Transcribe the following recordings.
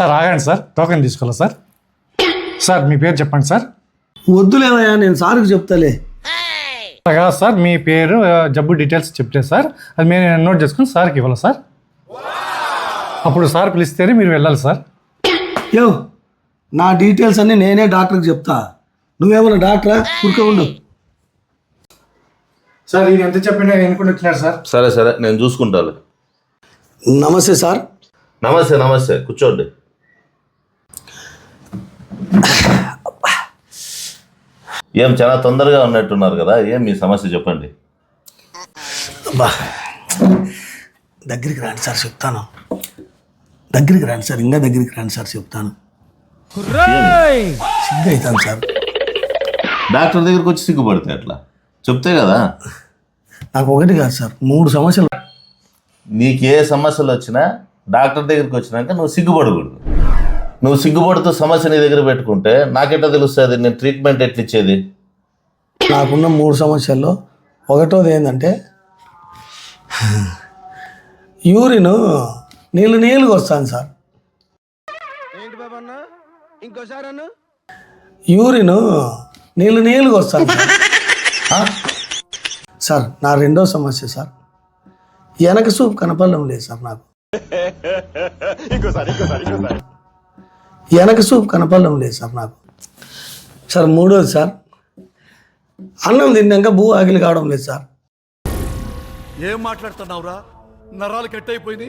Sir ఆగండి sir, token తీసుకోవాలి sir. Sir మీ పేరు చెప్పండి సార్. వద్దులేమయ్యా, నేను సార్కి చెప్తాలే. కాదు సార్, మీ పేరు జబ్బు డీటెయిల్స్ చెప్తే సార్ అది మీరు నోట్ చేసుకుని సార్కి ఇవ్వాలి సార్. అప్పుడు సార్ పిలిస్తేనే మీరు వెళ్ళాలి సార్. యో, నా డీటెయిల్స్ అన్నీ నేనే డాక్టర్కి చెప్తా. నువ్వేమన్నా డాక్టరా? ఊరికే ఉండు. సార్ ఇది ఎంత చెప్పినా ఎన్నుకుంటూ వచ్చినారు సార్. సరే సరే, నేను చూసుకుంటాను. నమస్తే సార్. నమస్తే నమస్తే, కూర్చోండి. ఏం చాలా తొందరగా ఉన్నట్టున్నారు కదా, ఏం మీ సమస్య చెప్పండి. అబ్బా, దగ్గరికి రాండి సార్ చెప్తాను. దగ్గరికి రాండి సార్, ఇంకా దగ్గరికి రాండి సార్ చెప్తాను. సిగ్గు అవుతాను సార్. డాక్టర్ దగ్గరికి వచ్చి సిగ్గుపడితే అట్లా చెప్తే కదా. నాకు ఒకటి కాదు సార్, 3 సమస్యలు. నీకు ఏ సమస్యలు వచ్చినా డాక్టర్ దగ్గరికి వచ్చినాక నువ్వు సిగ్గుపడకూడదు. నువ్వు సిగ్గుపడుతూ సమస్య నీ దగ్గర పెట్టుకుంటే నాకెట్లా తెలుస్తుంది నేను ట్రీట్మెంట్ ఎట్లా ఇచ్చేది? నాకున్న 3 సమస్యల్లో ఒకటోది ఏంటంటే యూరిన్ నీళ్ళుగా వస్తాను సార్. యూరిన్ నీళ్ళుగా వస్తాను సార్. సార్ నా 2వ సమస్య సార్, వెనక సూపు కనపడడం లేదు సార్ నాకు. వెనక సూపు కనపడడం లేదు సార్ నాకు. సార్ 3వది సార్, అన్నం తిన్నాక భూ ఆగిలి కావడం లేదు సార్. ఏం మాట్లాడుతున్నావురా, నరాలు కట్ అయిపోయింది.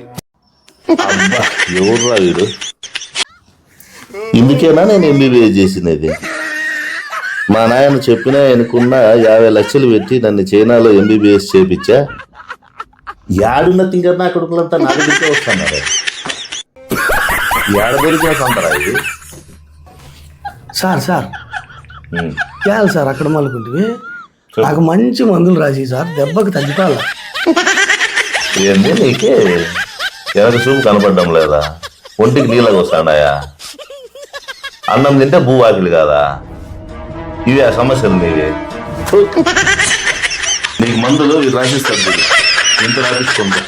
అబ్బా, ఎవర్రా వీడు? ఇందుకేనా నేను ఎంబీబీఎస్ చేసినది? మా నాయన చెప్పినా ఎనుకున్న 50 లక్షలు పెట్టి నన్ను చైనాలో ఎంబీబీఎస్ చేపించా. యాడున్న తింగర్ నా కొడుకులంతా నా దగ్గరికే వస్తున్నారు. ఏడ దొరికేసంటారా ఇది? సార్ చాలు సార్, అక్కడ మలుకుంటే నాకు మంచి మందులు రాసి సార్, దెబ్బకి తగ్గిపోవాలి. ఏంది నీకే వెనక చూపు కనపడడం లేదా? ఒంటికి నీళ్ళకి వస్తాడాయా? అన్నం తింటే భూ ఆకిలి కాదా? ఇవి ఆ సమస్యలు నీవి. నీకు మందులు ఇది రాసిస్తాను, ఇంత రాపించుకుంటా.